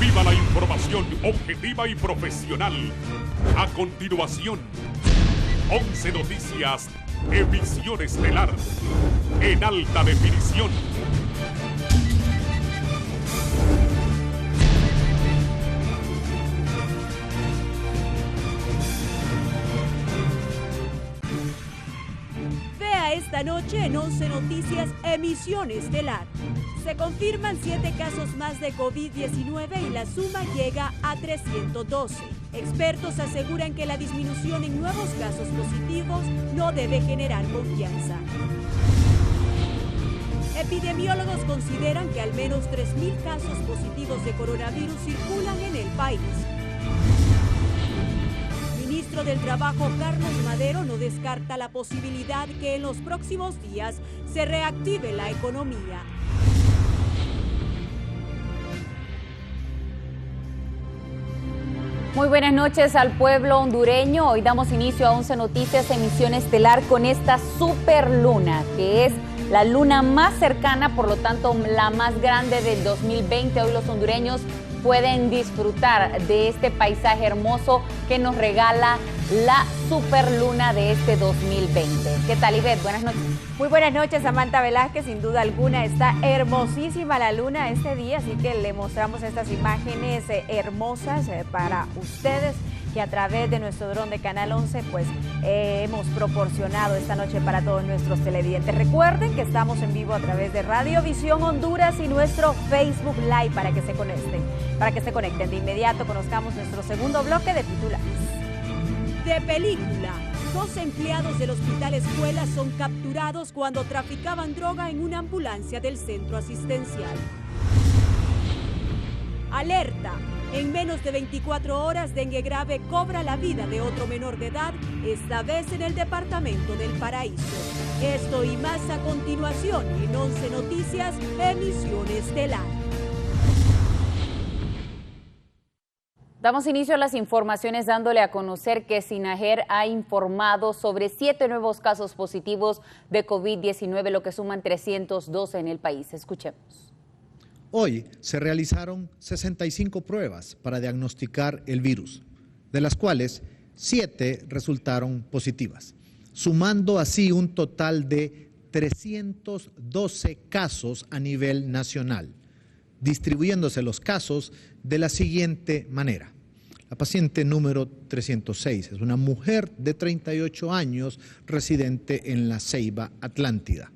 Viva la información objetiva y profesional. A continuación, 11 Noticias, emisión estelar, en alta definición. Vea esta noche en 11 Noticias, emisión estelar. Se confirman 7 casos más de COVID-19 y la suma llega a 312. Expertos aseguran que la disminución en nuevos casos positivos no debe generar confianza. Epidemiólogos consideran que al menos 3.000 casos positivos de coronavirus circulan en el país. Ministro del Trabajo Carlos Madero no descarta la posibilidad que en los próximos días se reactive la economía. Muy buenas noches al pueblo hondureño. Hoy damos inicio a 11 Noticias, emisión estelar con esta superluna, que es la luna más cercana, por lo tanto la más grande del 2020. Hoy los hondureños pueden disfrutar de este paisaje hermoso que nos regala la superluna de este 2020. ¿Qué tal, Ivette? Buenas noches. Muy buenas noches, Samantha Velázquez. Sin duda alguna está hermosísima la luna este día, así que le mostramos estas imágenes hermosas para ustedes, que a través de nuestro dron de Canal 11 pues hemos proporcionado esta noche para todos nuestros televidentes. Recuerden que estamos en vivo a través de Radio Visión Honduras y nuestro Facebook Live para que se conecten. De inmediato conozcamos nuestro segundo bloque de titulares. De película. 2 empleados del Hospital Escuela son capturados cuando traficaban droga en una ambulancia del centro asistencial. Alerta. En menos de 24 horas, dengue grave cobra la vida de otro menor de edad, esta vez en el departamento del Paraíso. Esto y más a continuación en 11 Noticias, emisión estelar. Damos inicio a las informaciones dándole a conocer que SINAGER ha informado sobre 7 nuevos casos positivos de COVID-19, lo que suman 312 en el país. Escuchemos. Hoy se realizaron 65 pruebas para diagnosticar el virus, de las cuales 7 resultaron positivas, sumando así un total de 312 casos a nivel nacional, distribuyéndose los casos de la siguiente manera. La paciente número 306 es una mujer de 38 años residente en La Ceiba, Atlántida.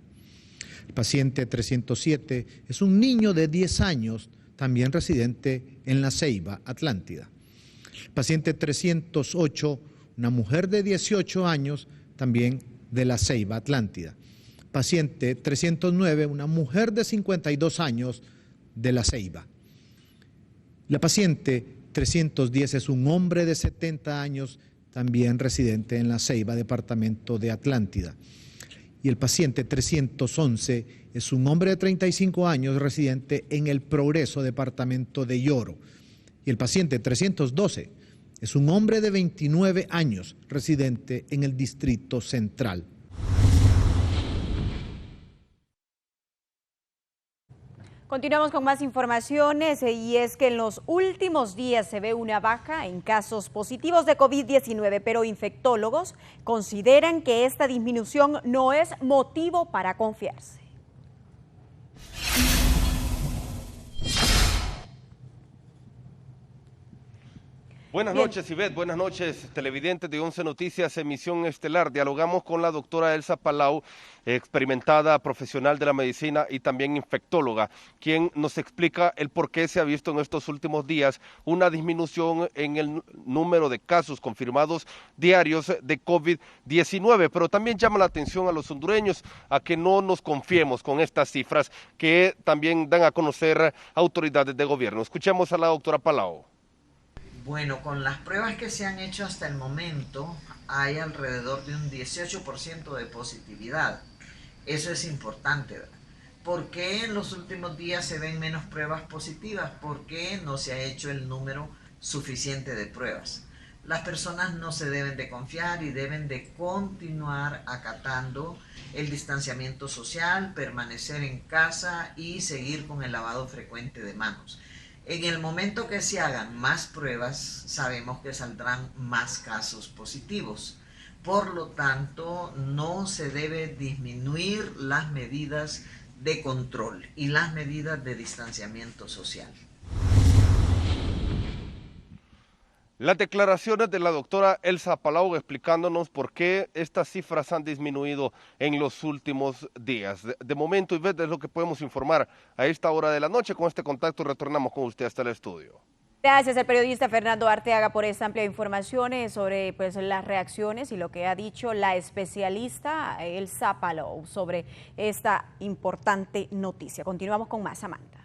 El paciente 307 es un niño de 10 años, también residente en La Ceiba, Atlántida. El paciente 308, una mujer de 18 años, también de La Ceiba, Atlántida. Paciente 309, una mujer de 52 años, de La Ceiba. La paciente 310 es un hombre de 70 años, también residente en La Ceiba, departamento de Atlántida. Y el paciente 311 es un hombre de 35 años residente en El Progreso, departamento de Yoro. Y el paciente 312 es un hombre de 29 años residente en el Distrito Central. Continuamos con más informaciones y es que en los últimos días se ve una baja en casos positivos de COVID-19, pero infectólogos consideran que esta disminución no es motivo para confiarse. Buenas noches, Ivette. Buenas noches, televidentes de 11 Noticias, emisión estelar. Dialogamos con la doctora Elsa Palau, experimentada profesional de la medicina y también infectóloga, quien nos explica el por qué se ha visto en estos últimos días una disminución en el número de casos confirmados diarios de COVID-19. Pero también llama la atención a los hondureños a que no nos confiemos con estas cifras que también dan a conocer autoridades de gobierno. Escuchemos a la doctora Palau. Bueno, con las pruebas que se han hecho hasta el momento, hay alrededor de un 18% de positividad. Eso es importante, ¿verdad? ¿Por qué en los últimos días se ven menos pruebas positivas? ¿Por qué no se ha hecho el número suficiente de pruebas? Las personas no se deben de confiar y deben de continuar acatando el distanciamiento social, permanecer en casa y seguir con el lavado frecuente de manos. En el momento que se hagan más pruebas, sabemos que saldrán más casos positivos. Por lo tanto, no se debe disminuir las medidas de control y las medidas de distanciamiento social. Las declaraciones de la doctora Elsa Palau explicándonos por qué estas cifras han disminuido en los últimos días. De momento, Ivette, es lo que podemos informar a esta hora de la noche. Con este contacto retornamos con usted hasta el estudio. Gracias al periodista Fernando Arteaga por esta amplia información sobre las reacciones y lo que ha dicho la especialista Elsa Palau sobre esta importante noticia. Continuamos con más, Samantha.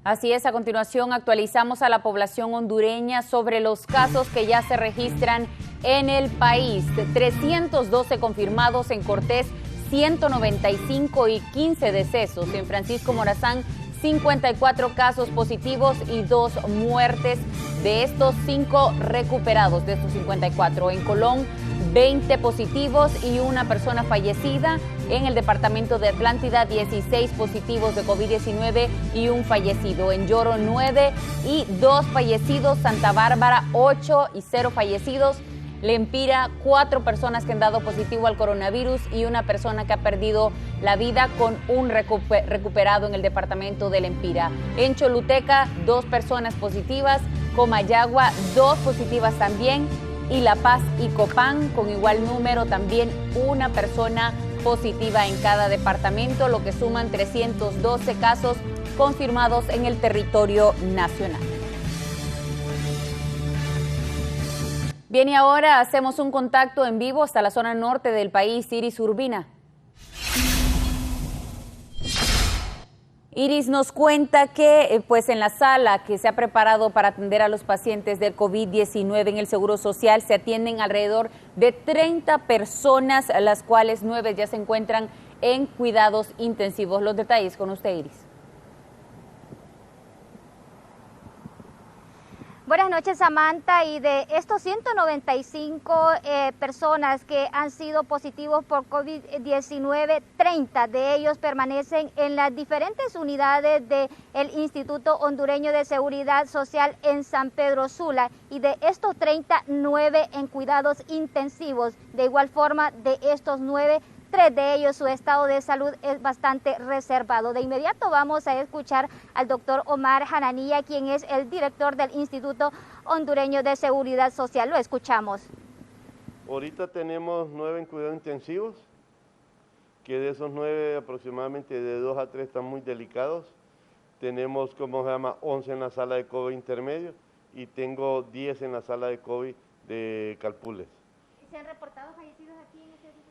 Así es, a continuación actualizamos a la población hondureña sobre los casos que ya se registran en el país. 312 confirmados en Cortés, 195 y 15 decesos. En Francisco Morazán, 54 casos positivos y 2 muertes. De estos, 5 recuperados de estos 54. En Colón, 20 positivos y 1 persona fallecida. En el departamento de Atlántida, 16 positivos de COVID-19 y 1 fallecido. En Lloro, 9 y 2 fallecidos. Santa Bárbara, 8 y 0 fallecidos. Lempira, 4 personas que han dado positivo al coronavirus y 1 persona que ha perdido la vida, con un recuperado en el departamento de Lempira. En Choluteca, 2 personas positivas. Comayagua, 2 positivas también. Y La Paz y Copán, con igual número, también 1 persona positiva en cada departamento, lo que suman 312 casos confirmados en el territorio nacional. Bien, y ahora hacemos un contacto en vivo hasta la zona norte del país. Iris Urbina. Iris nos cuenta que pues en la sala que se ha preparado para atender a los pacientes del COVID-19 en el Seguro Social se atienden alrededor de 30 personas, las cuales 9 ya se encuentran en cuidados intensivos. Los detalles con usted, Iris. Buenas noches, Samantha. Y de estos 195 personas que han sido positivos por COVID-19, 30 de ellos permanecen en las diferentes unidades del Instituto Hondureño de Seguridad Social en San Pedro Sula. Y de estos 30, 9 en cuidados intensivos. De igual forma, de estos 9, 3 de ellos su estado de salud es bastante reservado. De inmediato vamos a escuchar al doctor Omar Hananía, quien es el director del Instituto Hondureño de Seguridad Social. Lo escuchamos. Ahorita tenemos 9 en cuidados intensivos, que de esos 9 aproximadamente de 2 a 3 están muy delicados. Tenemos, 11 en la sala de COVID intermedio y tengo 10 en la sala de COVID de Calpules. ¿Se han reportado fallecidos aquí en este edificio?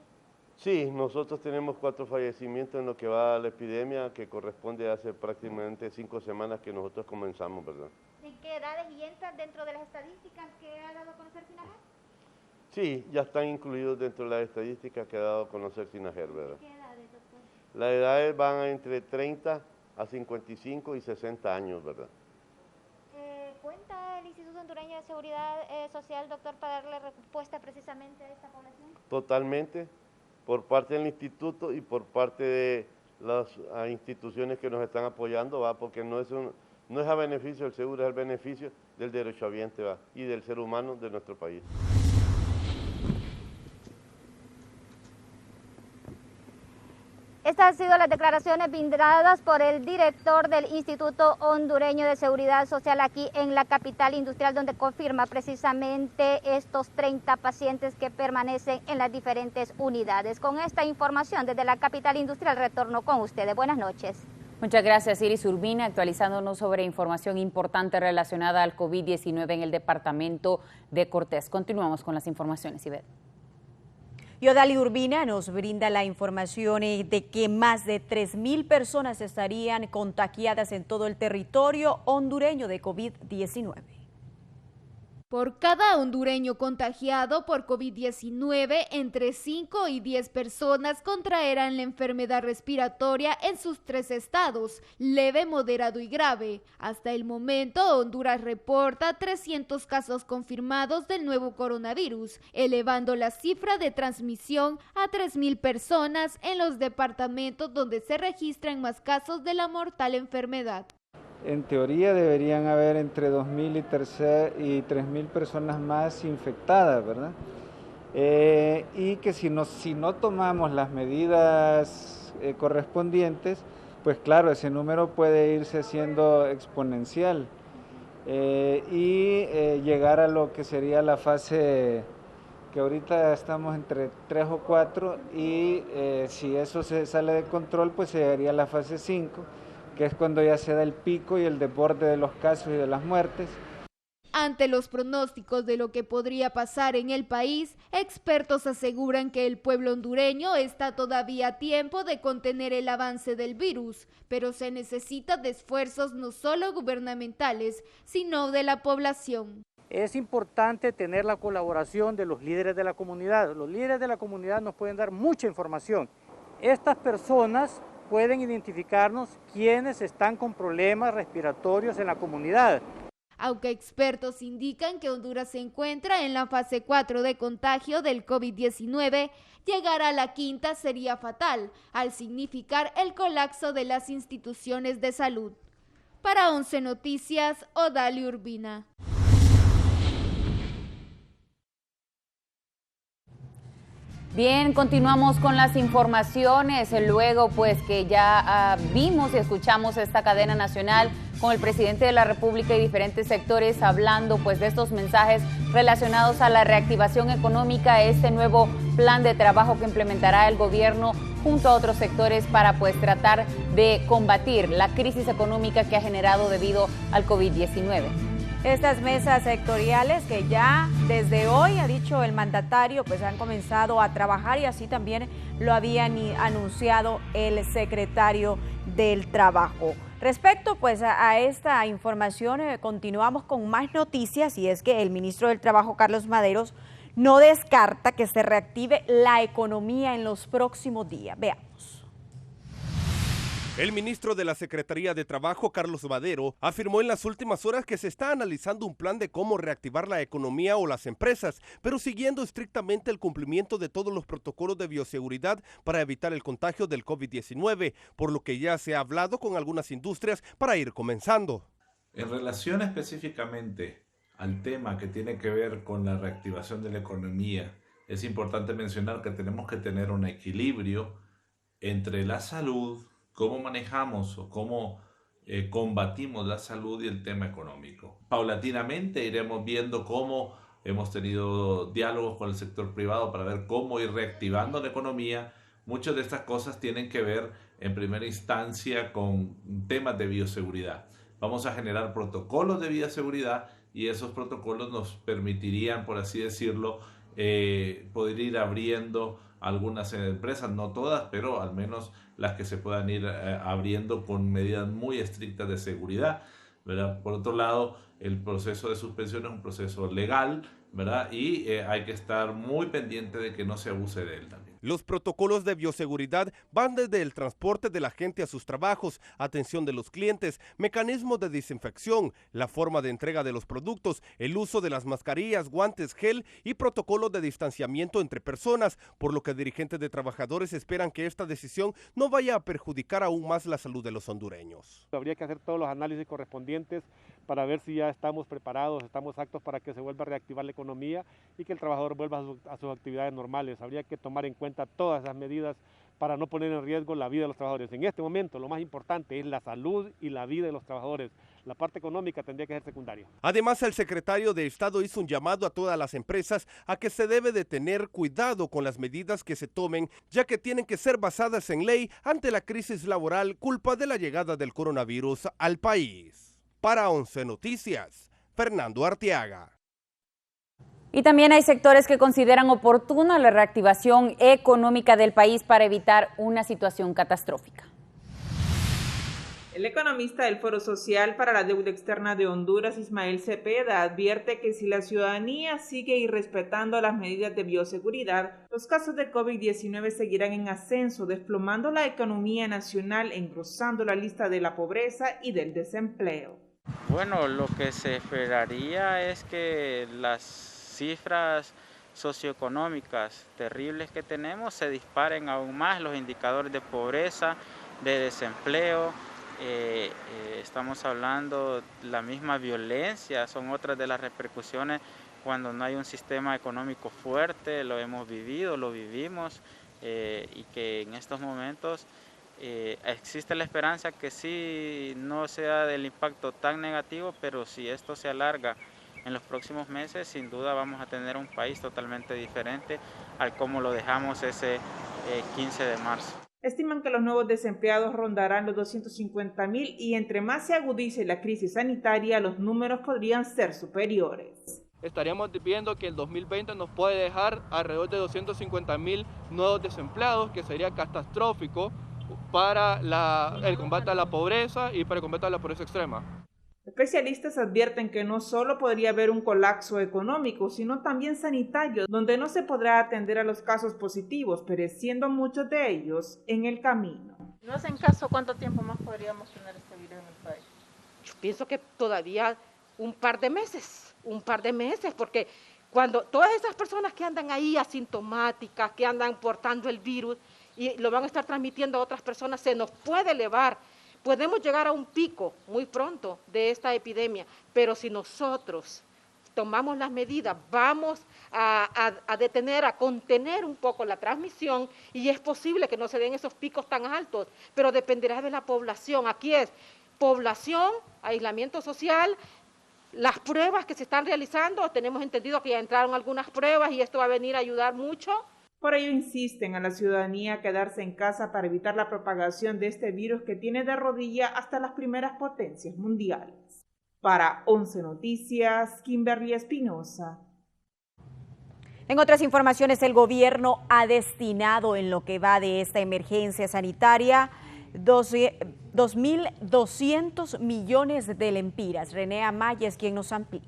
Sí, nosotros tenemos 4 fallecimientos en lo que va a la epidemia, que corresponde a hace prácticamente 5 semanas que nosotros comenzamos, ¿verdad? ¿En qué edades y entran dentro de las estadísticas que ha dado a conocer Sinajer? Sí, ya están incluidos dentro de las estadísticas que ha dado a conocer Sinajer, ¿verdad? ¿Qué edades, doctor? Las edades van entre 30 a 55 y 60 años, ¿verdad? ¿Cuenta el Instituto Hondureño de Seguridad Social, doctor, para darle respuesta precisamente a esta población? Totalmente, por parte del instituto y por parte de las instituciones que nos están apoyando, ¿va? Porque no es a beneficio del seguro, es el beneficio del derechohabiente, ¿va? Y del ser humano de nuestro país. Estas han sido las declaraciones brindadas por el director del Instituto Hondureño de Seguridad Social aquí en la capital industrial, donde confirma precisamente estos 30 pacientes que permanecen en las diferentes unidades. Con esta información desde la capital industrial retorno con ustedes. Buenas noches. Muchas gracias, Iris Urbina, actualizándonos sobre información importante relacionada al COVID-19 en el departamento de Cortés. Continuamos con las informaciones, Ivette. Yodali Urbina nos brinda la información de que más de 3,000 personas estarían contagiadas en todo el territorio hondureño de COVID-19. Por cada hondureño contagiado por COVID-19, entre 5 y 10 personas contraerán la enfermedad respiratoria en sus 3 estados, leve, moderado y grave. Hasta el momento, Honduras reporta 300 casos confirmados del nuevo coronavirus, elevando la cifra de transmisión a 3,000 personas en los departamentos donde se registran más casos de la mortal enfermedad. en teoría deberían haber entre 2.000 y 3.000 personas más infectadas, ¿verdad? Y que si no tomamos las medidas correspondientes, pues claro, ese número puede irse haciendo exponencial y llegar a lo que sería la fase que ahorita estamos entre 3 o 4 y si eso se sale de control, pues se llegaría a la fase 5, que es cuando ya se da el pico y el desborde de los casos y de las muertes. Ante los pronósticos de lo que podría pasar en el país, expertos aseguran que el pueblo hondureño está todavía a tiempo de contener el avance del virus, pero se necesita de esfuerzos no solo gubernamentales, sino de la población. Es importante tener la colaboración de los líderes de la comunidad. Los líderes de la comunidad nos pueden dar mucha información. Estas personas pueden identificarnos quiénes están con problemas respiratorios en la comunidad. Aunque expertos indican que Honduras se encuentra en la fase 4 de contagio del COVID-19, llegar a la quinta sería fatal, al significar el colapso de las instituciones de salud. Para 11 Noticias, Odalia Urbina. Bien, continuamos con las informaciones, luego pues que ya vimos y escuchamos esta cadena nacional con el presidente de la República y diferentes sectores hablando pues de estos mensajes relacionados a la reactivación económica, este nuevo plan de trabajo que implementará el gobierno junto a otros sectores para pues tratar de combatir la crisis económica que ha generado debido al COVID-19. Estas mesas sectoriales que ya desde hoy, ha dicho el mandatario, pues han comenzado a trabajar y así también lo habían anunciado el secretario del Trabajo. Respecto pues a esta información, continuamos con más noticias y es que el ministro del Trabajo, Carlos Maderos, no descarta que se reactive la economía en los próximos días. Veamos. El ministro de la Secretaría de Trabajo, Carlos Madero, afirmó en las últimas horas que se está analizando un plan de cómo reactivar la economía o las empresas, pero siguiendo estrictamente el cumplimiento de todos los protocolos de bioseguridad para evitar el contagio del COVID-19, por lo que ya se ha hablado con algunas industrias para ir comenzando. En relación específicamente al tema que tiene que ver con la reactivación de la economía, es importante mencionar que tenemos que tener un equilibrio entre la salud, cómo manejamos o cómo combatimos la salud y el tema económico. Paulatinamente iremos viendo cómo hemos tenido diálogos con el sector privado para ver cómo ir reactivando la economía. Muchas de estas cosas tienen que ver en primera instancia con temas de bioseguridad. Vamos a generar protocolos de bioseguridad y esos protocolos nos permitirían, por así decirlo, poder ir abriendo algunas empresas, no todas, pero al menos las que se puedan ir abriendo con medidas muy estrictas de seguridad, ¿verdad? Por otro lado, el proceso de suspensión es un proceso legal, ¿verdad? Y hay que estar muy pendiente de que no se abuse de él también. Los protocolos de bioseguridad van desde el transporte de la gente a sus trabajos, atención de los clientes, mecanismos de desinfección, la forma de entrega de los productos, el uso de las mascarillas, guantes, gel y protocolos de distanciamiento entre personas, por lo que dirigentes de trabajadores esperan que esta decisión no vaya a perjudicar aún más la salud de los hondureños. Habría que hacer todos los análisis correspondientes para ver si ya estamos preparados, estamos aptos para que se vuelva a reactivar la economía y que el trabajador vuelva a sus actividades normales. Habría que tomar en cuenta todas esas medidas para no poner en riesgo la vida de los trabajadores. En este momento lo más importante es la salud y la vida de los trabajadores. La parte económica tendría que ser secundaria. Además, el secretario de Estado hizo un llamado a todas las empresas a que se debe de tener cuidado con las medidas que se tomen, ya que tienen que ser basadas en ley ante la crisis laboral culpa de la llegada del coronavirus al país. Para 11 Noticias, Fernando Arteaga. Y también hay sectores que consideran oportuna la reactivación económica del país para evitar una situación catastrófica. El economista del Foro Social para la Deuda Externa de Honduras, Ismael Cepeda, advierte que si la ciudadanía sigue irrespetando las medidas de bioseguridad, los casos de COVID-19 seguirán en ascenso, desplomando la economía nacional, engrosando la lista de la pobreza y del desempleo. Bueno, lo que se esperaría es que las cifras socioeconómicas terribles que tenemos se disparen aún más, los indicadores de pobreza, de desempleo, Estamos hablando de la misma violencia, son otras de las repercusiones cuando no hay un sistema económico fuerte, lo hemos vivido, lo vivimos, y que en estos momentos existe la esperanza que sí no sea del impacto tan negativo, pero si esto se alarga en los próximos meses, sin duda vamos a tener un país totalmente diferente al como lo dejamos ese 15 de marzo. Estiman que los nuevos desempleados rondarán los 250,000 y entre más se agudice la crisis sanitaria, los números podrían ser superiores. Estaríamos viendo que el 2020 nos puede dejar alrededor de 250,000 nuevos desempleados, que sería catastrófico para el combate a la pobreza y para el combate a la pobreza extrema. Especialistas advierten que no solo podría haber un colapso económico, sino también sanitario, donde no se podrá atender a los casos positivos, pereciendo muchos de ellos en el camino. ¿No hacen caso cuánto tiempo más podríamos tener este virus en el país? Yo pienso que todavía un par de meses, porque cuando todas esas personas que andan ahí asintomáticas, que andan portando el virus y lo van a estar transmitiendo a otras personas, se nos puede elevar. Podemos llegar a un pico muy pronto de esta epidemia, pero si nosotros tomamos las medidas, vamos a detener, a contener un poco la transmisión, y es posible que no se den esos picos tan altos, pero dependerá de la población. Aquí es población, aislamiento social, las pruebas que se están realizando, tenemos entendido que ya entraron algunas pruebas y esto va a venir a ayudar mucho. Por ello insisten a la ciudadanía a quedarse en casa para evitar la propagación de este virus que tiene de rodilla hasta las primeras potencias mundiales. Para 11 Noticias, Kimberly Espinosa. En otras informaciones, el gobierno ha destinado en lo que va de esta emergencia sanitaria 2.200 millones de lempiras. René Amaya es quien nos amplía.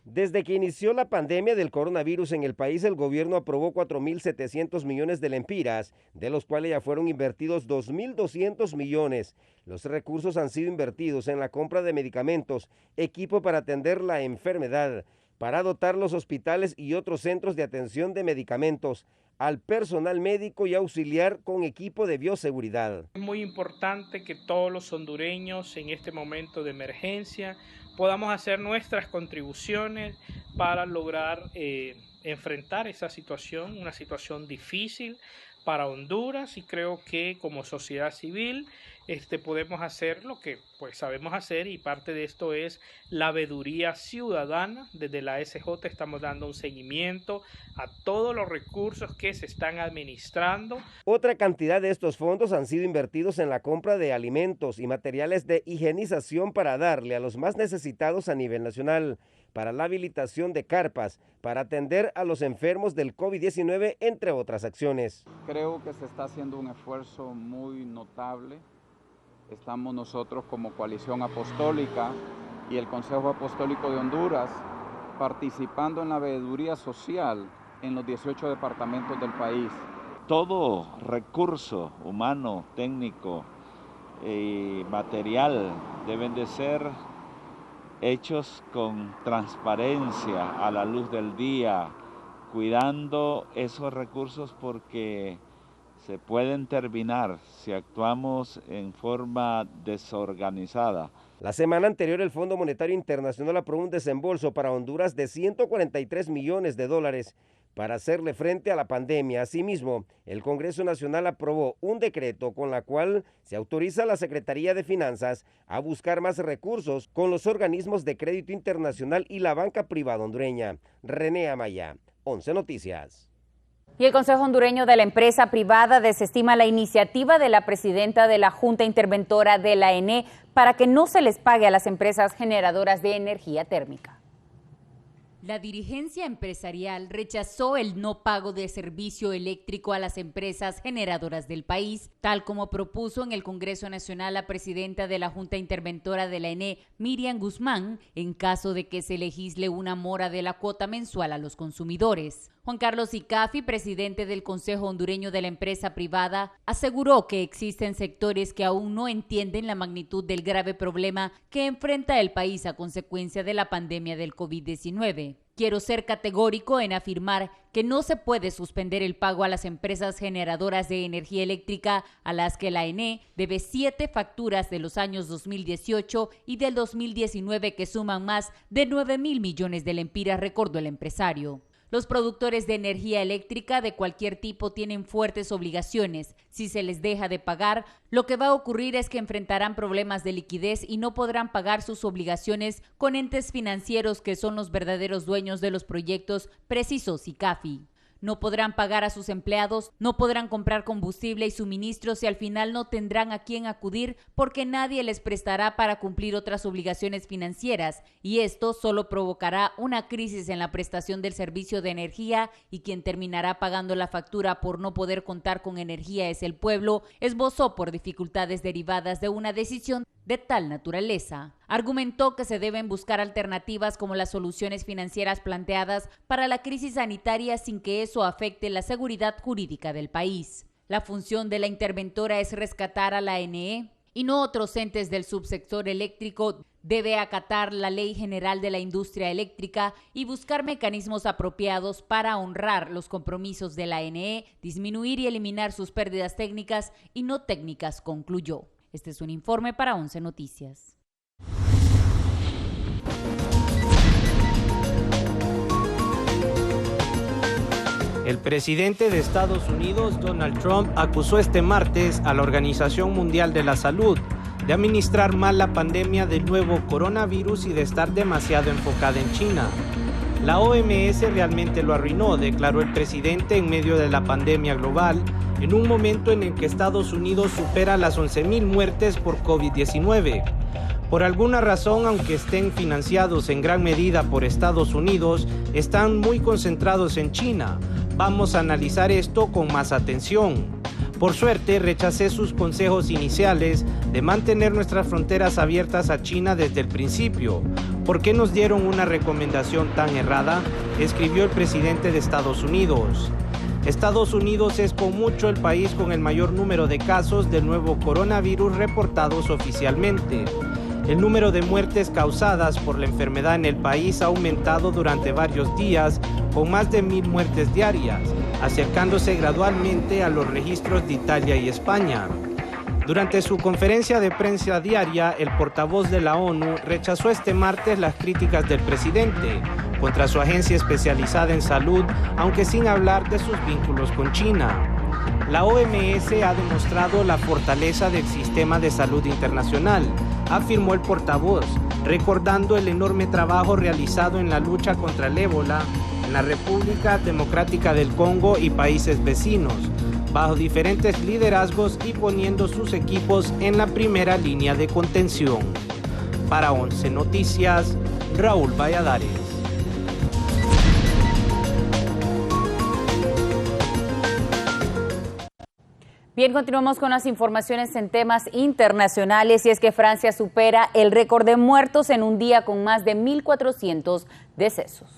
Desde que inició la pandemia del coronavirus en el país, el gobierno aprobó 4.700 millones de lempiras, de los cuales ya fueron invertidos 2.200 millones. Los recursos han sido invertidos en la compra de medicamentos, equipo para atender la enfermedad, para dotar los hospitales y otros centros de atención de medicamentos, al personal médico y auxiliar con equipo de bioseguridad. Es muy importante que todos los hondureños en este momento de emergencia podamos hacer nuestras contribuciones para lograr enfrentar esa situación, una situación difícil para Honduras, y creo que como sociedad civil podemos hacer lo que pues sabemos hacer, y parte de esto es la veeduría ciudadana. Desde la SJ estamos dando un seguimiento a todos los recursos que se están administrando. Otra cantidad de estos fondos han sido invertidos en la compra de alimentos y materiales de higienización para darle a los más necesitados a nivel nacional, para la habilitación de carpas, para atender a los enfermos del COVID-19, entre otras acciones. Creo que se está haciendo un esfuerzo muy notable. Estamos nosotros como Coalición Apostólica y el Consejo Apostólico de Honduras participando en la veeduría social en los 18 departamentos del país. Todo recurso humano, técnico y material deben de ser hechos con transparencia, a la luz del día, cuidando esos recursos porque se pueden terminar si actuamos en forma desorganizada. La semana anterior, el Fondo Monetario Internacional aprobó un desembolso para Honduras de $143 millones para hacerle frente a la pandemia. Asimismo, el Congreso Nacional aprobó un decreto con la cual se autoriza a la Secretaría de Finanzas a buscar más recursos con los organismos de crédito internacional y la banca privada hondureña. René Amaya, 11 Noticias. Y el Consejo Hondureño de la Empresa Privada desestima la iniciativa de la presidenta de la Junta Interventora de la ENE para que no se les pague a las empresas generadoras de energía térmica. La dirigencia empresarial rechazó el no pago de servicio eléctrico a las empresas generadoras del país, tal como propuso en el Congreso Nacional la presidenta de la Junta Interventora de la ENE, Miriam Guzmán, en caso de que se legisle una mora de la cuota mensual a los consumidores. Juan Carlos Icafi, presidente del Consejo Hondureño de la Empresa Privada, aseguró que existen sectores que aún no entienden la magnitud del grave problema que enfrenta el país a consecuencia de la pandemia del COVID-19. Quiero ser categórico en afirmar que no se puede suspender el pago a las empresas generadoras de energía eléctrica a las que la ENE debe 7 facturas de los años 2018 y del 2019 que suman más de 9.000 millones de lempiras, recordó el empresario. Los productores de energía eléctrica de cualquier tipo tienen fuertes obligaciones. Si se les deja de pagar, lo que va a ocurrir es que enfrentarán problemas de liquidez y no podrán pagar sus obligaciones con entes financieros que son los verdaderos dueños de los proyectos, precisó Sicafi. No podrán pagar a sus empleados, no podrán comprar combustible y suministros y al final no tendrán a quién acudir porque nadie les prestará para cumplir otras obligaciones financieras y esto solo provocará una crisis en la prestación del servicio de energía y quien terminará pagando la factura por no poder contar con energía es el pueblo, esbozó por dificultades derivadas de una decisión de tal naturaleza. Argumentó que se deben buscar alternativas como las soluciones financieras planteadas para la crisis sanitaria sin que eso afecte la seguridad jurídica del país. La función de la interventora es rescatar a la ENE y no otros entes del subsector eléctrico. Debe acatar la Ley General de la Industria Eléctrica y buscar mecanismos apropiados para honrar los compromisos de la ENE, disminuir y eliminar sus pérdidas técnicas y no técnicas, concluyó. Este es un informe para 11 Noticias. El presidente de Estados Unidos, Donald Trump, acusó este martes a la Organización Mundial de la Salud de administrar mal la pandemia del nuevo coronavirus y de estar demasiado enfocada en China. La OMS realmente lo arruinó, declaró el presidente en medio de la pandemia global, en un momento en el que Estados Unidos supera las 11.000 muertes por COVID-19. Por alguna razón, aunque estén financiados en gran medida por Estados Unidos, están muy concentrados en China. Vamos a analizar esto con más atención. Por suerte, rechacé sus consejos iniciales de mantener nuestras fronteras abiertas a China desde el principio. ¿Por qué nos dieron una recomendación tan errada?, escribió el presidente de Estados Unidos. Estados Unidos es con mucho el país con el mayor número de casos del nuevo coronavirus reportados oficialmente. El número de muertes causadas por la enfermedad en el país ha aumentado durante varios días, con más de 1.000 muertes diarias, acercándose gradualmente a los registros de Italia y España. Durante su conferencia de prensa diaria, el portavoz de la ONU rechazó este martes las críticas del presidente contra su agencia especializada en salud, aunque sin hablar de sus vínculos con China. La OMS ha demostrado la fortaleza del sistema de salud internacional, afirmó el portavoz, recordando el enorme trabajo realizado en la lucha contra el ébola en la República Democrática del Congo y países vecinos, bajo diferentes liderazgos y poniendo sus equipos en la primera línea de contención. Para 11 Noticias, Raúl Valladares. Bien, continuamos con las informaciones en temas internacionales y es que Francia supera el récord de muertos en un día con más de 1.400 decesos.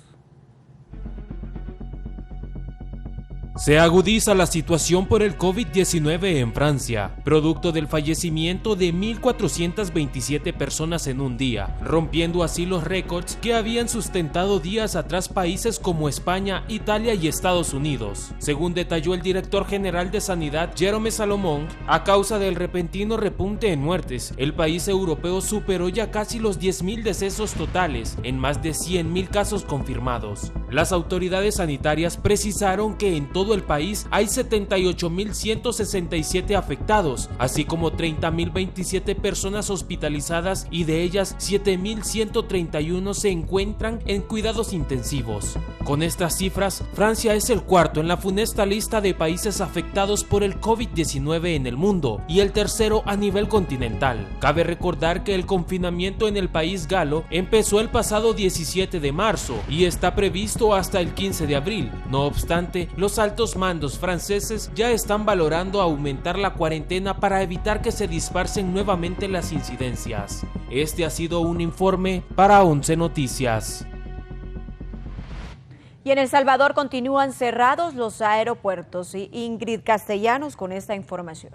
Se agudiza la situación por el COVID-19 en Francia, producto del fallecimiento de 1.427 personas en un día, rompiendo así los récords que habían sustentado días atrás países como España, Italia y Estados Unidos. Según detalló el director general de Sanidad, Jérôme Salomon, a causa del repentino repunte en muertes, el país europeo superó ya casi los 10.000 decesos totales en más de 100.000 casos confirmados. Las autoridades sanitarias precisaron que en todo el país hay 78.167 afectados, así como 30.027 personas hospitalizadas y de ellas 7.131 se encuentran en cuidados intensivos. Con estas cifras, Francia es el cuarto en la funesta lista de países afectados por el COVID-19 en el mundo y el tercero a nivel continental. Cabe recordar que el confinamiento en el país galo empezó el pasado 17 de marzo y está previsto hasta el 15 de abril. No obstante, los altos mandos franceses ya están valorando aumentar la cuarentena para evitar que se disparcen nuevamente las incidencias. Este ha sido un informe para 11 Noticias. Y en El Salvador continúan cerrados los aeropuertos. Ingrid Castellanos con esta información.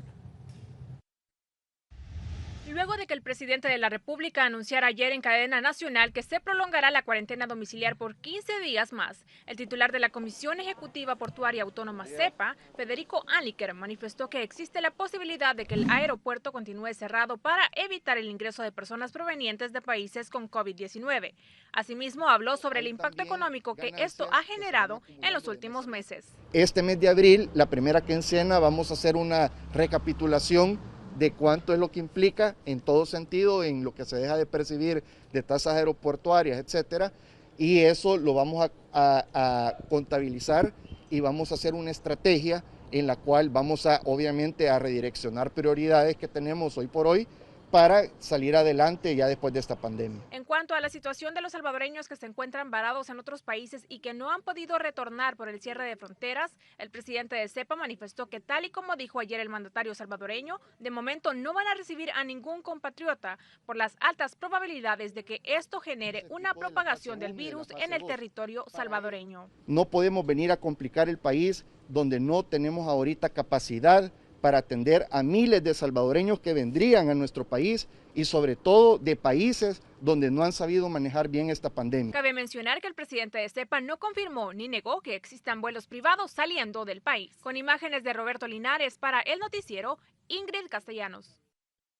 luego de que el presidente de la República anunciara ayer en cadena nacional que se prolongará la cuarentena domiciliar por 15 días más. El titular de la Comisión Ejecutiva Portuaria Autónoma CEPA, Federico Anliker, manifestó que existe la posibilidad de que el aeropuerto continúe cerrado para evitar el ingreso de personas provenientes de países con COVID-19. Asimismo, habló sobre el impacto económico que esto ha generado en los últimos meses. Este mes de abril, la primera quincena, vamos a hacer una recapitulación de cuánto es lo que implica en todo sentido, en lo que se deja de percibir de tasas aeroportuarias, etcétera, y eso lo vamos a contabilizar y vamos a hacer una estrategia en la cual vamos obviamente a redireccionar prioridades que tenemos hoy por hoy para salir adelante ya después de esta pandemia. En cuanto a la situación de los salvadoreños que se encuentran varados en otros países y que no han podido retornar por el cierre de fronteras, el presidente de CEPA manifestó que, tal y como dijo ayer el mandatario salvadoreño, de momento no van a recibir a ningún compatriota por las altas probabilidades de que esto genere una propagación del virus en el territorio salvadoreño. No podemos venir a complicar el país donde no tenemos ahorita capacidad para atender a miles de salvadoreños que vendrían a nuestro país y sobre todo de países donde no han sabido manejar bien esta pandemia. Cabe mencionar que el presidente de CEPA no confirmó ni negó que existan vuelos privados saliendo del país. Con imágenes de Roberto Linares para el noticiero, Ingrid Castellanos.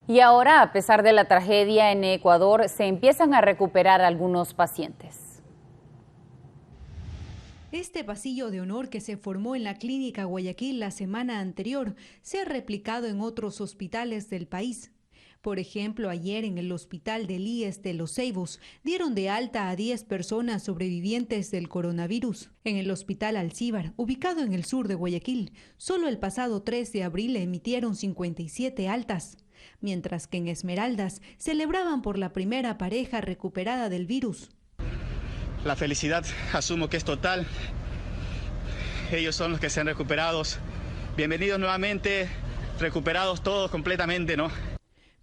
Y ahora, a pesar de la tragedia en Ecuador, se empiezan a recuperar algunos pacientes. Este pasillo de honor que se formó en la Clínica Guayaquil la semana anterior se ha replicado en otros hospitales del país. Por ejemplo, ayer en el hospital del IES de Los Ceibos dieron de alta a 10 personas sobrevivientes del coronavirus. En el hospital Alcíbar, ubicado en el sur de Guayaquil, solo el pasado 3 de abril emitieron 57 altas, mientras que en Esmeraldas celebraban por la primera pareja recuperada del virus. La felicidad asumo que es total. Ellos son los que se han recuperado. Bienvenidos nuevamente, recuperados todos completamente, ¿no?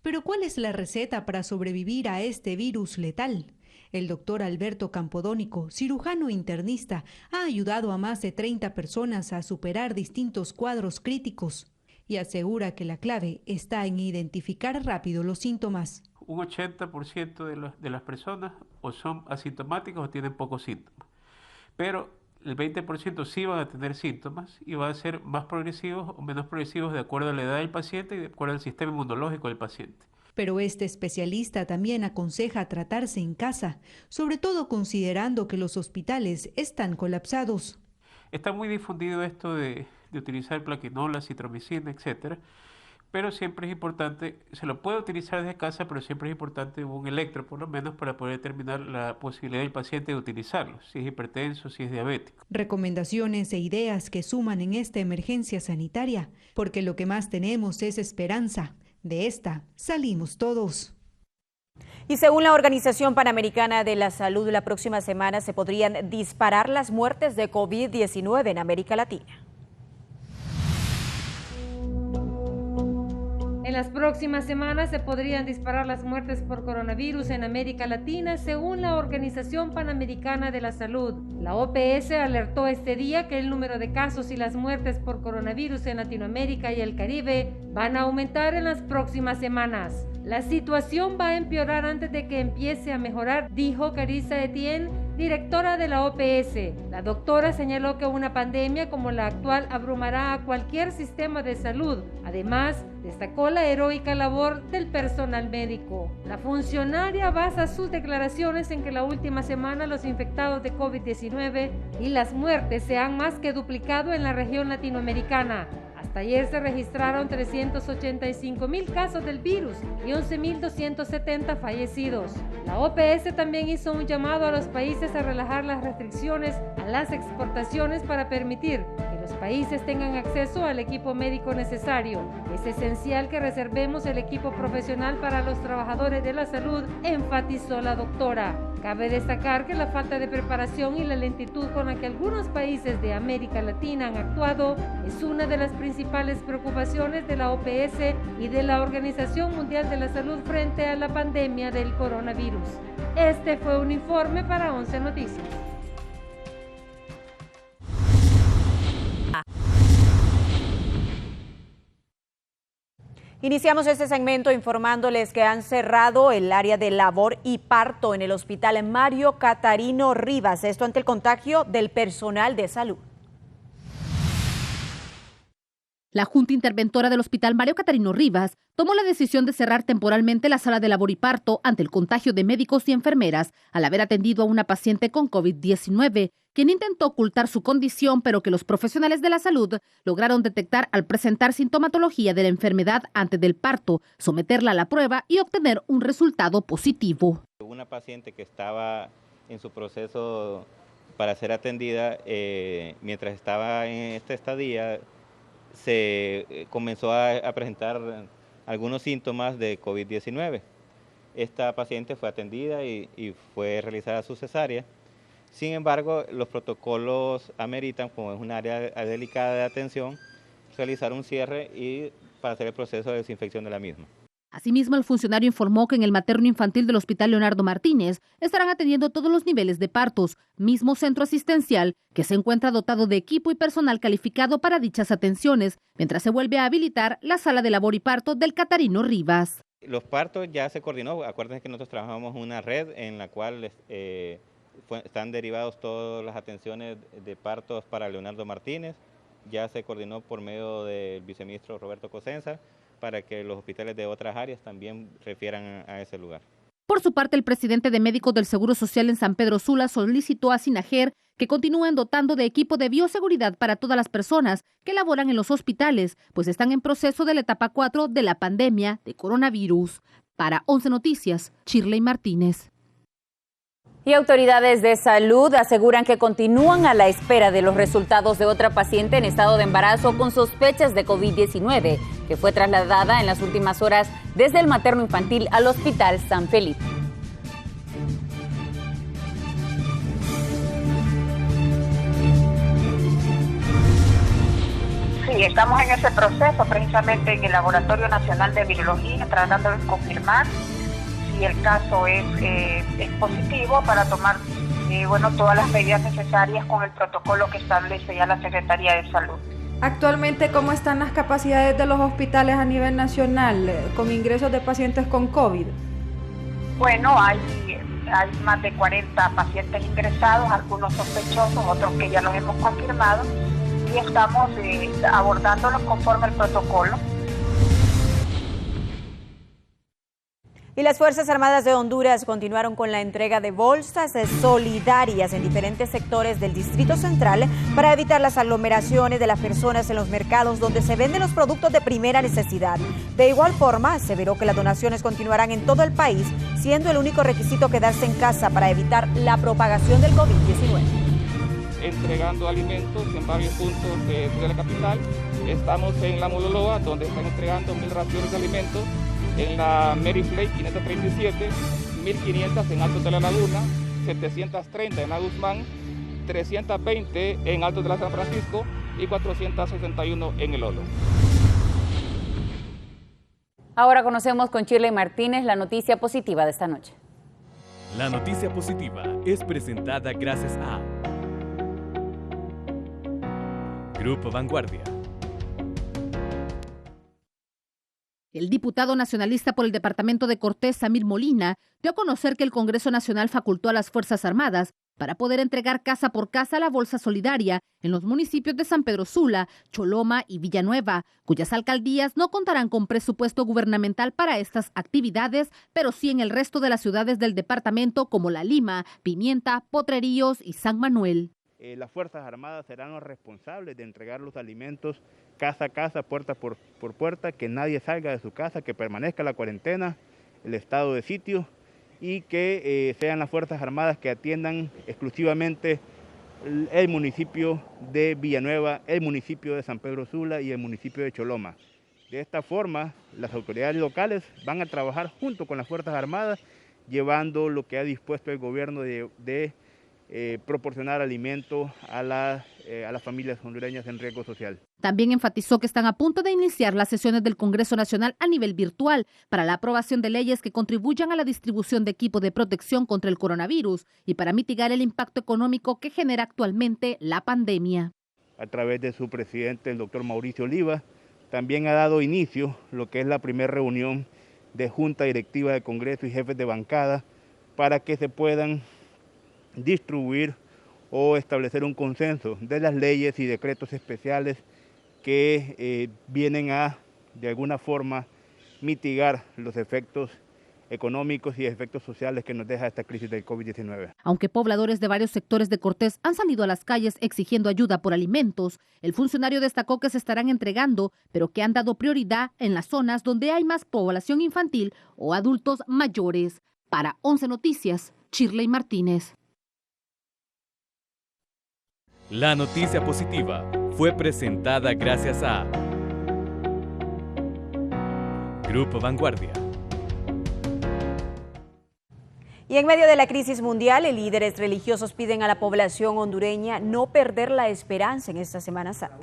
Pero ¿cuál es la receta para sobrevivir a este virus letal? El doctor Alberto Campodónico, cirujano internista, ha ayudado a más de 30 personas a superar distintos cuadros críticos y asegura que la clave está en identificar rápido los síntomas. Un 80% de las personas o son asintomáticos o tienen pocos síntomas, pero el 20% sí van a tener síntomas y van a ser más progresivos o menos progresivos de acuerdo a la edad del paciente y de acuerdo al sistema inmunológico del paciente. Pero este especialista también aconseja tratarse en casa, sobre todo considerando que los hospitales están colapsados. Está muy difundido esto de utilizar plaquenol, citromicina, etcétera. Pero siempre es importante, se lo puede utilizar desde casa, pero siempre es importante un electro, por lo menos, para poder determinar la posibilidad del paciente de utilizarlo, si es hipertenso, si es diabético. Recomendaciones e ideas que suman en esta emergencia sanitaria, porque lo que más tenemos es esperanza. De esta salimos todos. Y según la Organización Panamericana de la Salud, la próxima semana se podrían disparar las muertes de COVID-19 en América Latina. En las próximas semanas se podrían disparar las muertes por coronavirus en América Latina, según la Organización Panamericana de la Salud. La OPS alertó este día que el número de casos y las muertes por coronavirus en Latinoamérica y el Caribe van a aumentar en las próximas semanas. La situación va a empeorar antes de que empiece a mejorar, dijo Carissa Etienne, directora de la OPS. La doctora señaló que una pandemia como la actual abrumará a cualquier sistema de salud. Además, destacó la heroica labor del personal médico. La funcionaria basa sus declaraciones en que la última semana los infectados de COVID-19 y las muertes se han más que duplicado en la región latinoamericana. Hasta ayer se registraron 385,000 casos del virus y 11,270 fallecidos. La OPS también hizo un llamado a los países a relajar las restricciones a las exportaciones para permitir que los países tengan acceso al equipo médico necesario. Es esencial que reservemos el equipo profesional para los trabajadores de la salud, enfatizó la doctora. Cabe destacar que la falta de preparación y la lentitud con la que algunos países de América Latina han actuado es una de las principales preocupaciones de la OPS y de la Organización Mundial de la Salud frente a la pandemia del coronavirus. Este fue un informe para 11 Noticias. Iniciamos este segmento informándoles que han cerrado el área de labor y parto en el Hospital Mario Catarino Rivas, esto ante el contagio del personal de salud. La Junta Interventora del Hospital Mario Catarino Rivas tomó la decisión de cerrar temporalmente la sala de labor y parto ante el contagio de médicos y enfermeras al haber atendido a una paciente con COVID-19, quien intentó ocultar su condición, pero que los profesionales de la salud lograron detectar al presentar sintomatología de la enfermedad antes del parto, someterla a la prueba y obtener un resultado positivo. Una paciente que estaba en su proceso para ser atendida, mientras estaba en esta estadía, se comenzó a presentar algunos síntomas de COVID-19. Esta paciente fue atendida y fue realizada su cesárea. Sin embargo, los protocolos ameritan, como es un área delicada de atención, realizar un cierre y para hacer el proceso de desinfección de la misma. Asimismo, el funcionario informó que en el materno infantil del Hospital Leonardo Martínez estarán atendiendo todos los niveles de partos, mismo centro asistencial que se encuentra dotado de equipo y personal calificado para dichas atenciones, mientras se vuelve a habilitar la sala de labor y parto del Catarino Rivas. Los partos ya se coordinó. Acuérdense que nosotros trabajamos una red en la cual están derivados todas las atenciones de partos para Leonardo Martínez. Ya se coordinó por medio del viceministro Roberto Cosenza para que los hospitales de otras áreas también refieran a ese lugar. Por su parte, el presidente de Médicos del Seguro Social en San Pedro Sula solicitó a SINAGER que continúen dotando de equipo de bioseguridad para todas las personas que laboran en los hospitales, pues están en proceso de la etapa 4 de la pandemia de coronavirus. Para 11 Noticias, Shirley Martínez. Y autoridades de salud aseguran que continúan a la espera de los resultados de otra paciente en estado de embarazo con sospechas de COVID-19, que fue trasladada en las últimas horas desde el materno infantil al Hospital San Felipe. Sí, estamos en ese proceso, precisamente en el Laboratorio Nacional de Virología, tratando de confirmar si el caso es positivo para tomar todas las medidas necesarias con el protocolo que establece ya la Secretaría de Salud. Actualmente, ¿cómo están las capacidades de los hospitales a nivel nacional con ingresos de pacientes con COVID? Bueno, hay más de 40 pacientes ingresados, algunos sospechosos, otros que ya los hemos confirmado, y estamos abordándolos conforme al protocolo. Y las Fuerzas Armadas de Honduras continuaron con la entrega de bolsas solidarias en diferentes sectores del Distrito Central para evitar las aglomeraciones de las personas en los mercados donde se venden los productos de primera necesidad. De igual forma, aseveró que las donaciones continuarán en todo el país, siendo el único requisito quedarse en casa para evitar la propagación del COVID-19. Entregando alimentos en varios puntos de la capital. Estamos en la Mololoa, donde están entregando 1.000 raciones de alimentos. En la Mary Flake 537, 1.500 en Altos de la Laguna, 730 en la Guzmán, 320 en Altos de la San Francisco y 461 en El Olo. Ahora conocemos con Shirley Martínez la noticia positiva de esta noche. La noticia positiva es presentada gracias a Grupo Vanguardia. El diputado nacionalista por el departamento de Cortés, Samir Molina, dio a conocer que el Congreso Nacional facultó a las Fuerzas Armadas para poder entregar casa por casa la bolsa solidaria en los municipios de San Pedro Sula, Choloma y Villanueva, cuyas alcaldías no contarán con presupuesto gubernamental para estas actividades, pero sí en el resto de las ciudades del departamento como La Lima, Pimienta, Potrerillos y San Manuel. Las Fuerzas Armadas serán los responsables de entregar los alimentos casa a casa, puerta por puerta, que nadie salga de su casa, que permanezca la cuarentena, el estado de sitio y que sean las Fuerzas Armadas que atiendan exclusivamente el municipio de Villanueva, el municipio de San Pedro Sula y el municipio de Choloma. De esta forma, las autoridades locales van a trabajar junto con las Fuerzas Armadas, llevando lo que ha dispuesto el gobierno de proporcionar alimento a las familias hondureñas en riesgo social. También enfatizó que están a punto de iniciar las sesiones del Congreso Nacional a nivel virtual para la aprobación de leyes que contribuyan a la distribución de equipo de protección contra el coronavirus y para mitigar el impacto económico que genera actualmente la pandemia. A través de su presidente, el doctor Mauricio Oliva, también ha dado inicio lo que es la primera reunión de Junta Directiva de Congreso y jefes de bancada para que se puedan distribuir o establecer un consenso de las leyes y decretos especiales que vienen a, de alguna forma, mitigar los efectos económicos y efectos sociales que nos deja esta crisis del COVID-19. Aunque pobladores de varios sectores de Cortés han salido a las calles exigiendo ayuda por alimentos, el funcionario destacó que se estarán entregando, pero que han dado prioridad en las zonas donde hay más población infantil o adultos mayores. Para 11 Noticias, Shirley Martínez. La noticia positiva fue presentada gracias a Grupo Vanguardia. Y en medio de la crisis mundial, líderes religiosos piden a la población hondureña no perder la esperanza en esta Semana Santa.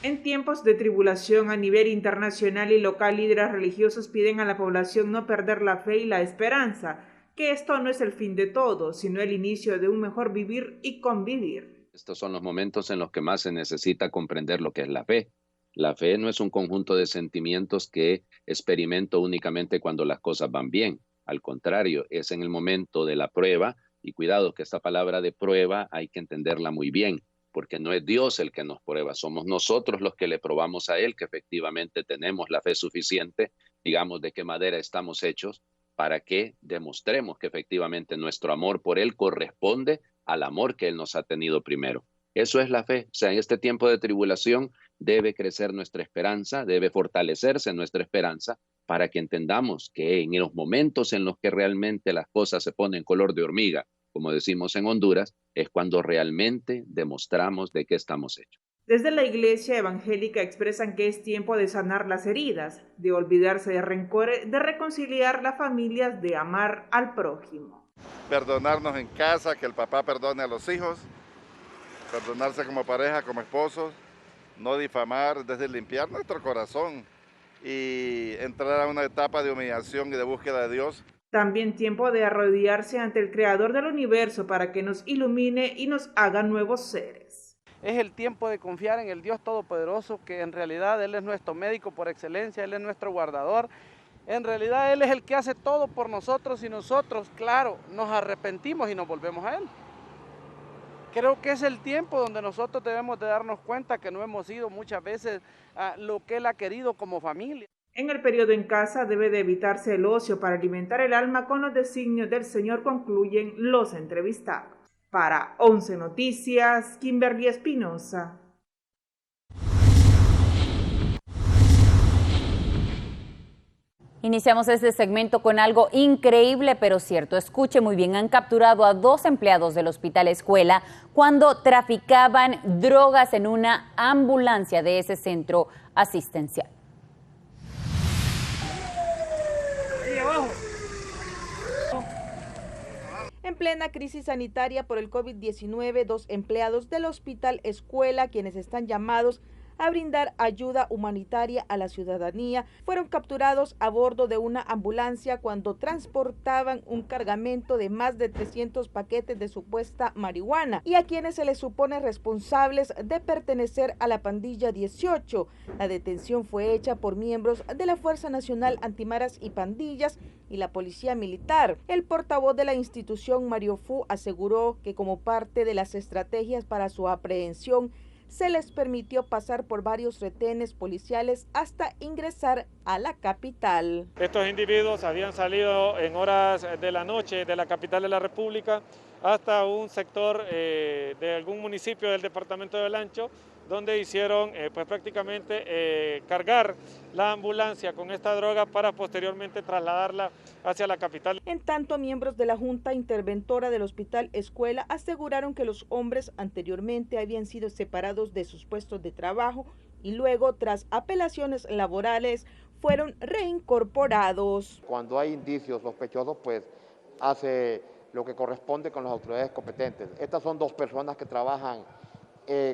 En tiempos de tribulación a nivel internacional y local, líderes religiosos piden a la población no perder la fe y la esperanza, que esto no es el fin de todo, sino el inicio de un mejor vivir y convivir. Estos son los momentos en los que más se necesita comprender lo que es la fe. La fe no es un conjunto de sentimientos que experimento únicamente cuando las cosas van bien. Al contrario, es en el momento de la prueba, y cuidado que esta palabra de prueba hay que entenderla muy bien, porque no es Dios el que nos prueba, somos nosotros los que le probamos a Él que efectivamente tenemos la fe suficiente, digamos de qué madera estamos hechos, para que demostremos que efectivamente nuestro amor por Él corresponde al amor que Él nos ha tenido primero. Eso es la fe. O sea, en este tiempo de tribulación debe crecer nuestra esperanza, debe fortalecerse nuestra esperanza, para que entendamos que en los momentos en los que realmente las cosas se ponen color de hormiga, como decimos en Honduras, es cuando realmente demostramos de qué estamos hechos. Desde la Iglesia Evangélica expresan que es tiempo de sanar las heridas, de olvidarse de rencores, de reconciliar las familias, de amar al prójimo. Perdonarnos en casa, que el papá perdone a los hijos, perdonarse como pareja, como esposos, no difamar, desde limpiar nuestro corazón y entrar a una etapa de humillación y de búsqueda de Dios. También tiempo de arrodillarse ante el Creador del universo para que nos ilumine y nos haga nuevos seres. Es el tiempo de confiar en el Dios Todopoderoso, que en realidad Él es nuestro médico por excelencia, Él es nuestro guardador. En realidad Él es el que hace todo por nosotros y nosotros, claro, nos arrepentimos y nos volvemos a Él. Creo que es el tiempo donde nosotros debemos de darnos cuenta que no hemos sido muchas veces lo que Él ha querido como familia. En el periodo en casa debe de evitarse el ocio para alimentar el alma con los designios del Señor, concluyen los entrevistados. Para 11 Noticias, Kimberly Espinosa. Iniciamos este segmento con algo increíble pero cierto. Escuche muy bien, han capturado a 2 empleados del Hospital Escuela cuando traficaban drogas en una ambulancia de ese centro asistencial. En plena crisis sanitaria por el COVID-19, 2 empleados del Hospital Escuela, quienes están llamados a brindar ayuda humanitaria a la ciudadanía, fueron capturados a bordo de una ambulancia cuando transportaban un cargamento de más de 300 paquetes de supuesta marihuana, y a quienes se les supone responsables de pertenecer a la pandilla 18. La detención fue hecha por miembros de la Fuerza Nacional Antimaras y Pandillas y la Policía Militar. El portavoz de la institución, Mario Fu, aseguró que como parte de las estrategias para su aprehensión, se les permitió pasar por varios retenes policiales hasta ingresar a la capital. Estos individuos habían salido en horas de la noche de la capital de la República hasta un sector de algún municipio del departamento de Olancho, donde hicieron pues prácticamente cargar la ambulancia con esta droga para posteriormente trasladarla hacia la capital. En tanto, miembros de la Junta Interventora del Hospital Escuela aseguraron que los hombres anteriormente habían sido separados de sus puestos de trabajo y luego, tras apelaciones laborales, fueron reincorporados. Cuando hay indicios sospechosos, pues hace lo que corresponde con las autoridades competentes. Estas son 2 personas que trabajan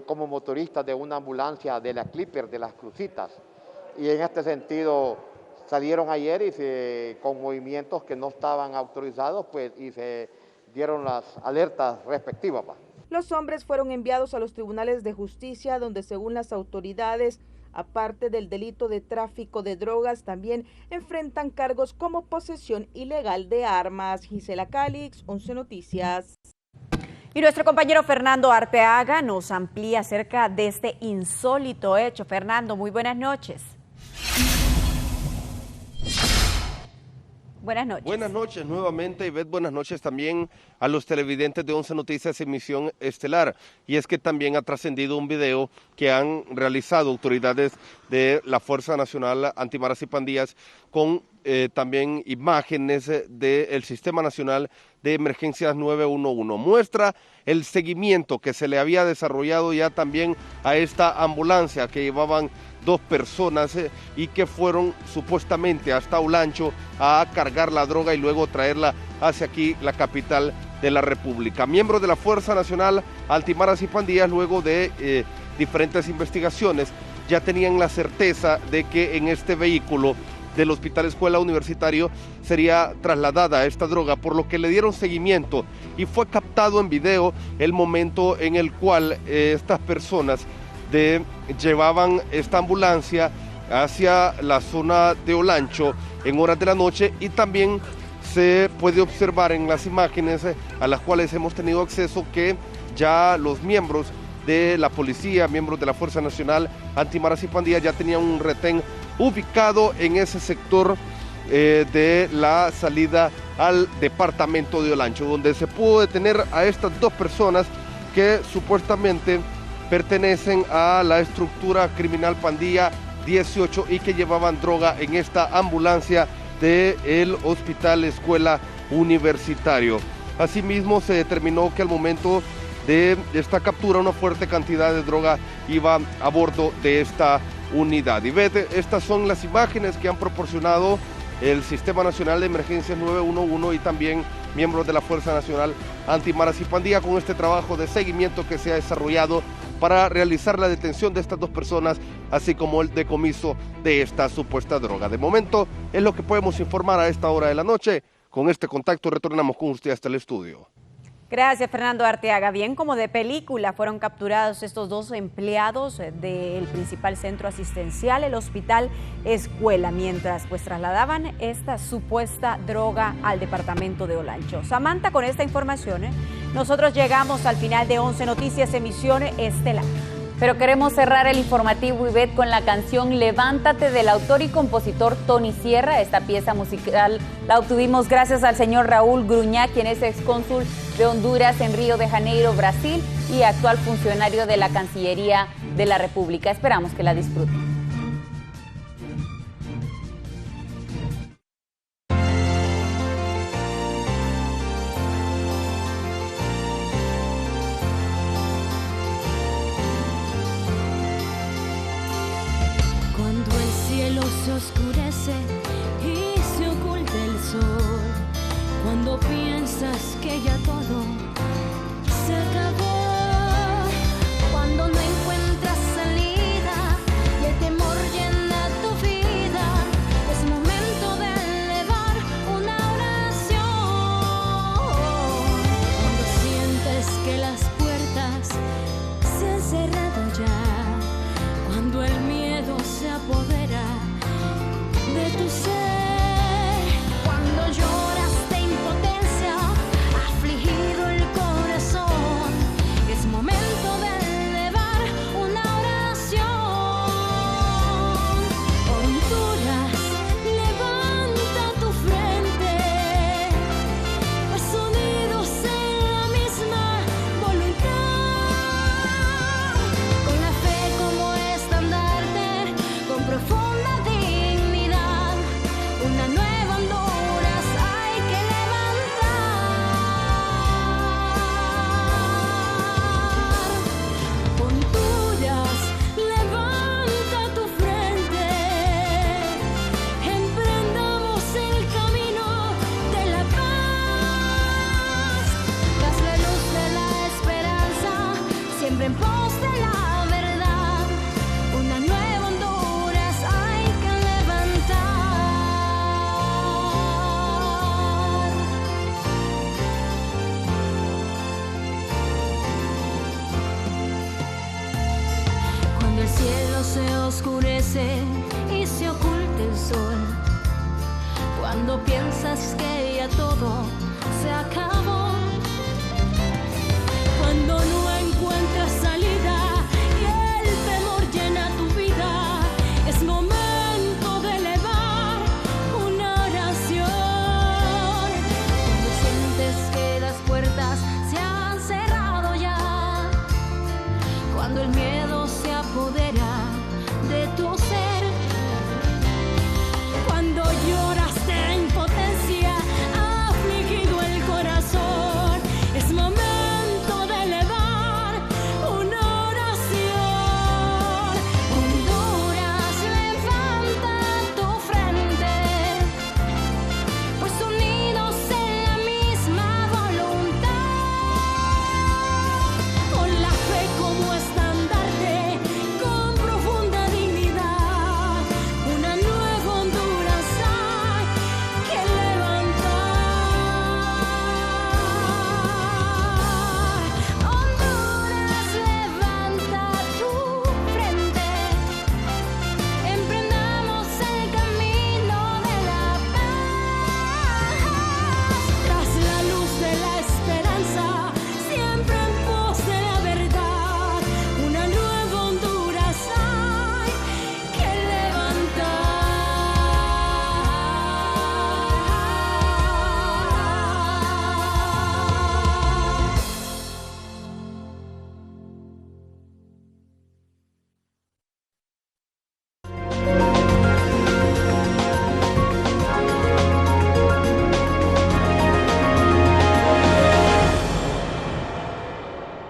como motoristas de una ambulancia de la Clipper, de las Crucitas, y en este sentido salieron ayer y con movimientos que no estaban autorizados, pues, y se dieron las alertas respectivas. Los hombres fueron enviados a los tribunales de justicia, donde según las autoridades, aparte del delito de tráfico de drogas, también enfrentan cargos como posesión ilegal de armas. Gisela Calix, 11 Noticias. Y nuestro compañero Fernando Arteaga nos amplía acerca de este insólito hecho. Fernando, muy buenas noches. Buenas noches. Buenas noches nuevamente, Ivette. Buenas noches también a los televidentes de 11 Noticias Emisión Estelar. Y es que también ha trascendido un video que han realizado autoridades de la Fuerza Nacional Antimaras y Pandillas con también imágenes del Sistema Nacional de Emergencias 911. Muestra el seguimiento que se le había desarrollado ya también a esta ambulancia que llevaban 2 personas y que fueron supuestamente hasta Olancho a cargar la droga y luego traerla hacia aquí, la capital de la República. Miembros de la Fuerza Nacional Antimaras y Pandillas, luego de diferentes investigaciones, ya tenían la certeza de que en este vehículo del Hospital Escuela Universitario sería trasladada esta droga, por lo que le dieron seguimiento y fue captado en video el momento en el cual estas personas llevaban esta ambulancia hacia la zona de Olancho en horas de la noche, y también se puede observar en las imágenes a las cuales hemos tenido acceso que ya los miembros de la policía, miembros de la Fuerza Nacional Antimaras y Pandillas ya tenían un retén ubicado en ese sector de la salida al departamento de Olancho, donde se pudo detener a estas 2 personas que supuestamente pertenecen a la estructura criminal Pandilla 18 y que llevaban droga en esta ambulancia del Hospital Escuela Universitario. Asimismo, se determinó que al momento de esta captura una fuerte cantidad de droga iba a bordo de esta unidad. Y estas son las imágenes que han proporcionado el Sistema Nacional de Emergencias 911 y también miembros de la Fuerza Nacional Antimaras y Pandillas con este trabajo de seguimiento que se ha desarrollado para realizar la detención de estas 2 personas, así como el decomiso de esta supuesta droga. De momento es lo que podemos informar a esta hora de la noche. Con este contacto retornamos con usted hasta el estudio. Gracias, Fernando Arteaga. Bien, como de película, fueron capturados estos 2 empleados del principal centro asistencial, el Hospital Escuela, mientras trasladaban esta supuesta droga al departamento de Olancho. Samantha, con esta información, nosotros llegamos al final de 11 Noticias Emisión Estelar. Pero queremos cerrar el informativo, Ivette, con la canción Levántate del autor y compositor Tony Sierra. Esta pieza musical la obtuvimos gracias al señor Raúl Gruñá, quien es excónsul de Honduras en Río de Janeiro, Brasil, y actual funcionario de la Cancillería de la República. Esperamos que la disfruten. Se oscurece y se oculta el sol, cuando piensas que ya todo se acabó, cuando no encuentras salida y el temor llena tu vida, es momento de elevar una oración, cuando sientes que las puertas se han cerrado ya, cuando el miedo se apodera de tu ser, cuando lloras de impotencia, afligido oscurece y se oculta el sol. Cuando piensas que